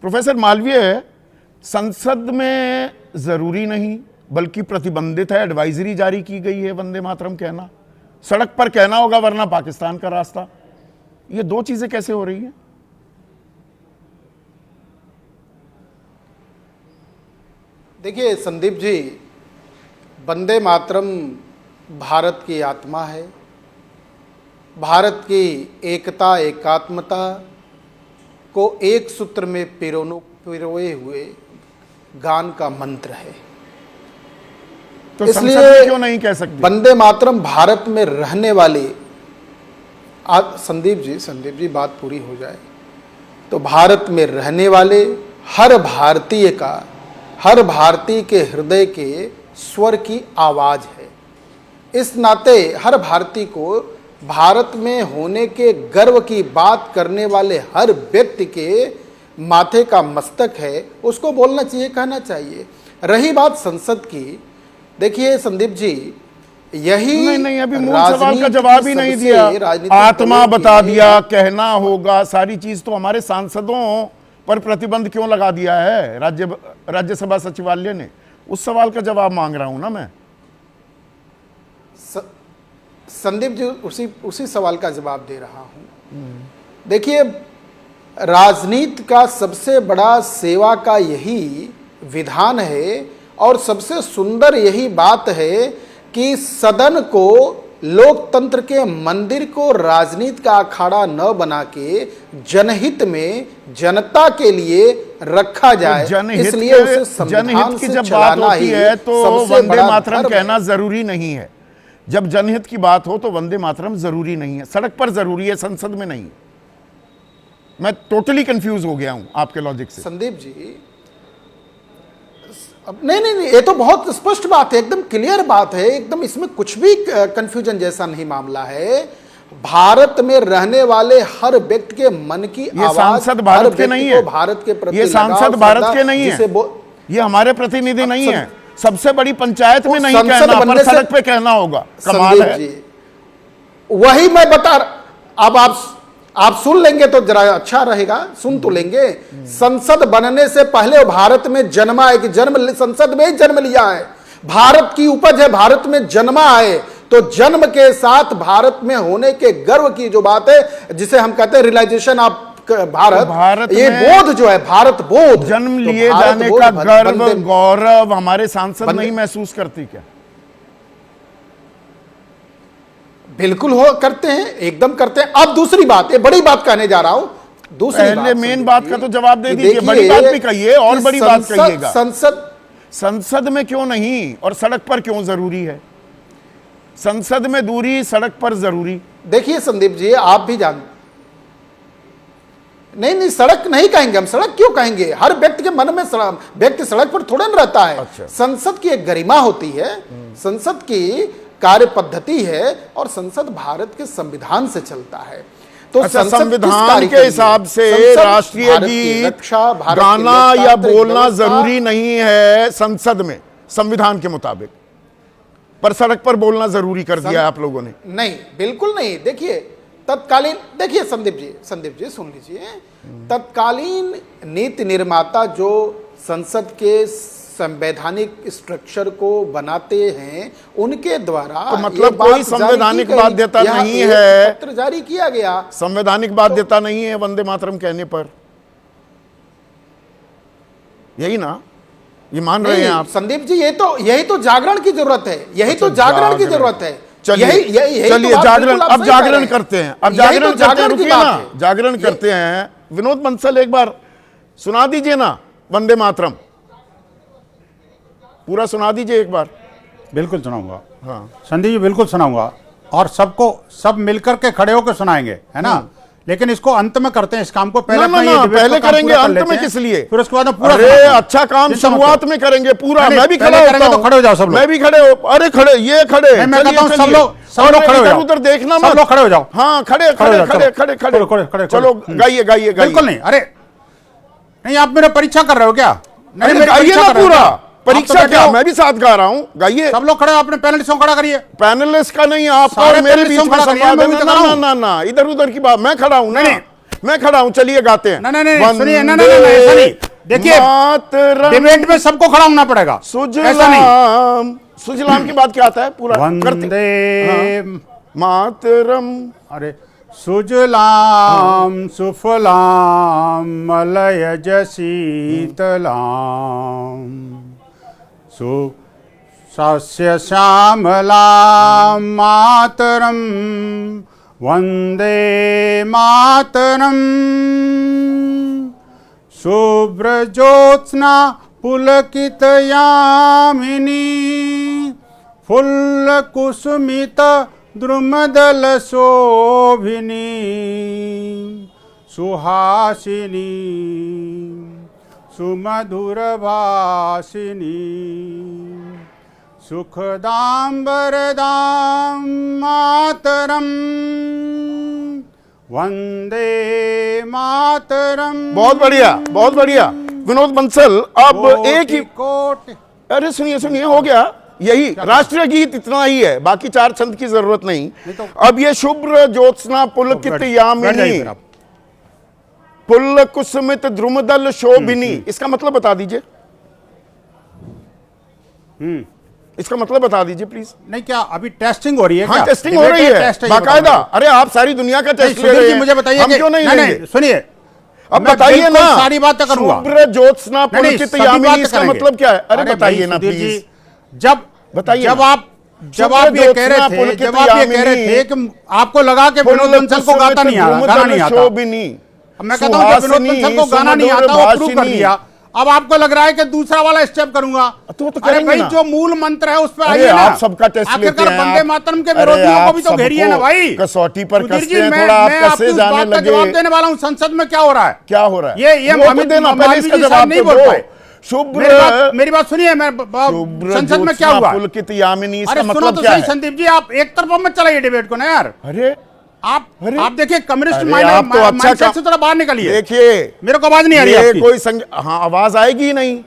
Professor Malviya, संसद में जरूरी नहीं बल्कि प्रतिबंधित है, एडवाइजरी जारी की गई है वंदे मातरम कहना, सड़क पर कहना होगा वरना पाकिस्तान का रास्ता। ये दो चीजें कैसे हो रही हैं? देखिए संदीप जी, वंदे मातरम भारत की आत्मा है, भारत की एकता एकात्मता को एक सूत्र में पिरोए हुए गान का मंत्र है। तो इसलिए क्यों नहीं कह सकते वंदे मातरम भारत में रहने वाले, संदीप जी बात पूरी हो जाए तो भारत में रहने वाले हर भारतीय का, हर भारतीय के हृदय के स्वर की आवाज है। इस नाते हर भारतीय को भारत में होने के गर्व की बात करने वाले हर व्यक्ति के माथे का मस्तक है, उसको बोलना चाहिए, कहना चाहिए। रही बात संसद की, देखिए संदीप जी, यही नहीं अभी मूल सवाल का जवाब ही नहीं दिया। आत्मा बता दिया, कहना होगा, सारी चीज तो हमारे सांसदों पर प्रतिबंध क्यों लगा दिया है राज्यसभा सचिवालय ने? उस सवाल का जवाब मांग रहा हूं ना मैं। संदीप जी उसी सवाल का जवाब दे रहा हूं। देखिए, राजनीति का सबसे बड़ा सेवा का यही विधान है और सबसे सुंदर यही बात है कि सदन को, लोकतंत्र के मंदिर को राजनीति का अखाड़ा न बना के जनहित में, जनता के लिए रखा जाए। इसलिए उसे संविधान की से जब बात चलाना होती ही है तो सबसे वंदे बड़ा मातरम धर्म कहना है। जरूरी नहीं है। जब जनहित की बात हो तो वंदे मातरम जरूरी नहीं है, सड़क पर जरूरी है, संसद में नहीं। मैं टोटली कंफ्यूज हो गया हूं आपके लॉजिक से। संदीप जी, नहीं, ये तो बहुत स्पष्ट बात है, एकदम क्लियर बात है, एकदम इसमें कुछ भी कंफ्यूजन जैसा नहीं मामला है। भारत में रहने वाले हर व्यक्ति के मन की आवाज, सांसद भारत के नहीं है, भारत के प्रति ये सांसद भारत के नहीं है, ये हमारे प्रतिनिधि नहीं है। सबसे बड़ी पंचायत में नहीं कहना, पर सड़क पे कहना होगा। कमाल है। वही मैं बता रहा, अब आप सुन लेंगे तो जरा अच्छा रहेगा, सुन तो लेंगे। संसद बनने से पहले भारत में जन्मा है, कि संसद में ही जन्म लिया है, भारत की उपज है, भारत में जन्मा है, तो जन्म के साथ भारत में होने के गर्व की जो बात है, जिसे हम कहते हैं रियलाइजेशन ऑफ भारत, ये बोध जो है, भारत बोध, जन्म लिए जाने का गर्व, गौरव हमारे सांसद नहीं महसूस करती क्या? बिल्कुल करते हैं, एकदम करते हैं। अब दूसरी बात, ये बड़ी बात कहने जा रहा हूं। पहले मेन बात का तो जवाब दे दीजिए, बड़ी बात भी कहिए और बड़ी बात कहिएगा। संसद में क्यों नहीं और सड़क पर क्यों जरूरी है? संसद में दूरी, सड़क पर जरूरी। देखिए संदीप जी, आप भी नहीं, सड़क नहीं कहेंगे हम। सड़क क्यों कहेंगे? हर व्यक्ति के मन में व्यक्ति सड़क पर थोड़ा न रहता है। अच्छा। संसद की एक गरिमा होती है, संसद की कार्य पद्धति है, और संसद भारत के संविधान से चलता है। तो संविधान के हिसाब से राष्ट्रीय गीत गाना या बोलना जरूरी नहीं है संसद में, संविधान के मुताबिक, पर सड़क पर बोलना जरूरी कर दिया आप लोगों ने। नहीं, बिल्कुल नहीं। देखिए तत्कालीन, देखिए संदीप जी सुन लीजिए, तत्कालीन नीति निर्माता जो संसद के संवैधानिक स्ट्रक्चर को बनाते हैं, उनके द्वारा तो मतलब कोई संवैधानिक बाध्यता नहीं है, पत्र जारी किया गया, संवैधानिक बाध्यता नहीं है वंदे मातरम कहने पर, यही ना? ये मान रहे हैं आप? संदीप जी, यही तो जागरण की जरूरत है, यही तो जागरण की जरूरत है। चलिए जागरण, अब जागरण करते हैं, अब जागरण करते हैं, रुकिए ना, जागरण करते हैं। विनोद बंसल, एक बार सुना दीजिए ना वंदे मातरम, पूरा सुना दीजिए एक बार। बिल्कुल सुनाऊंगा। हाँ संदीप जी, बिल्कुल सुनाऊंगा, और सब मिलकर के खड़े होकर सुनाएंगे, है ना? लेकिन इसको अंत में करते हैं इस काम को। पहले करेंगे, अंत में किस लिए? फिर उसके बाद पूरा अच्छा काम शुरुआत में करेंगे पूरा। मैं भी खड़ा होता हूं, खड़े हो जाओ सब लोग। मैं भी खड़े हो, अरे खड़े, ये खड़े, मैं कहता हूं सब लोग खड़े हो जाओ, उधर देखना सब लोग खड़े हो जाओ। हाँ, खड़े, चलो गाइए। बिल्कुल नहीं, अरे नहीं, आप मेरा परीक्षा कर रहे हो क्या? नहीं, गाइए ना पूरा। परीक्षा क्या, मैं भी साथ गा रहा हूँ, गाइए। सब लोग खड़े, अपने पैनलिस्ट को खड़ा करिए। पैनलिस्ट का नहीं, आपका और मेरे बीच में संवाद है। ना, इधर उधर की बात, मैं खड़ा हूँ। नहीं, मैं खड़ा हूं, चलिए गाते हैं। नहीं, सुनिए, ना ऐसा नहीं। देखिए, मातरम डिबेट में सबको खड़ा होना पड़ेगा, ऐसा नहीं। सुजलाम के बाद क्या आता है पूरा वंदे मातरम, अरे सुजलाम सुफलाम मलयज शीतलाम सस्य श्यामलाम मातरम वंदे मातरम शुभ्रज्योत्स्ना पुलकित यामिनी फुल्लकुसुमित द्रुमदल शोभिनी सुहासिनी सुमधुर भासिनी सुखदां वरदां मातरम वंदे मातरम। बहुत बढ़िया, बहुत बढ़िया विनोद बंसल। अब एक ही कोटि अरे सुनिए सुनिए, हो गया यही राष्ट्रीय गीत, इतना ही है, बाकी 4 छंद की जरूरत नहीं। अब ये शुभ्र ज्योत्स्ना पुलकित यामिनी पुल्ल कुसुमित द्रुमदल शोभिनी, इसका मतलब बता दीजिए। इसका मतलब बता दीजिए प्लीज। नहीं, क्या अभी टेस्टिंग हो रही है? हाँ, टेस्टिंग हो रही है बाकायदा। अरे आप सारी दुनिया का टेस्ट ले रहे हैं, मुझे बताइए, हम क्यों नहीं लेंगे? सुनिए, अब बताइए ना, सारी बातें करूंगा। शुभ्र ज्योत्स्ना पुलकित यामिनी, इसका मतलब क्या है? अरे बताइए ना प्लीज। जब बताइए, जब आप ये कह रहे थे कि आपको लगा कि विनोद बंसल को गाना नहीं आता, मैं कहता हूं कि विनोद बंसल को गाना नहीं आता, वो प्रूव कर दिया। अब आपको लग रहा है कि दूसरा वाला स्टेप करूंगा, तो अरे भाई जो मूल मंत्र है उस पर आइए ना। आप सबका टेस्ट लेते हैं, वंदे मातरम के विरोधियों को भी तो घेरिए ना भाई। कसौटी पर कसते हैं, थोड़ा आप कसे जाने लगे। जवाब देने वाला हूं, संसद में क्या हो रहा है? क्या हो रहा है ये देना, पहले इसका जवाब नहीं बोल पाए। शुभ्र, मेरी बात सुनिए, मैं संसद में क्या हुआ? पुलकित यामिनी, इसका अरे सुनो मतलब तो क्या सही है? संदीप जी, आप एक तरफा मत चलाइए डिबेट को ना यार। अरे आप देखिए, कम्युनिस्ट आप तो माइंडसेट से थोड़ा बाहर निकलिए। देखिए, मेरे को आवाज नहीं आ रही है आपकी। कोई हाँ, आवाज आएगी नहीं,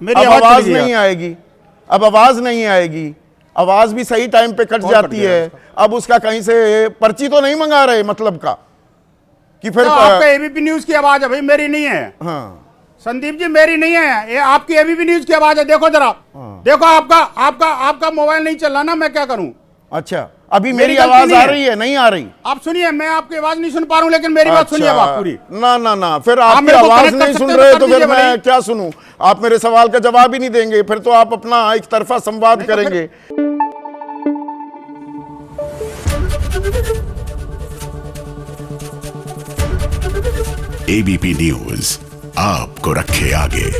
मेरी आवाज नहीं आएगी। अब आवाज नहीं आएगी, आवाज भी सही टाइम पे कट जाती है। अब उसका कहीं से पर्ची तो नहीं मंगा रहे मतलब का कि फिर आपका एबीपी न्यूज की आवाज है भाई, मेरी नहीं है। हाँ संदीप जी, मेरी नहीं है, ये आपकी एबीपी न्यूज की आवाज है। देखो जरा, देखो आपका मोबाइल नहीं चल रहा ना, मैं क्या करूं? अच्छा, अभी मेरी आवाज आ रही है? नहीं आ रही? आप सुनिए, मैं आपकी आवाज नहीं सुन पा रहा हूं, लेकिन मेरी बात सुनिए आप पूरी। ना, फिर आपकी आवाज नहीं सुन रहे तो फिर मैं क्या सुनूं? आप मेरे सवाल का जवाब ही नहीं देंगे, फिर तो आप अपना एक तरफा संवाद करेंगे। एबीपी न्यूज आपको रखे आगे।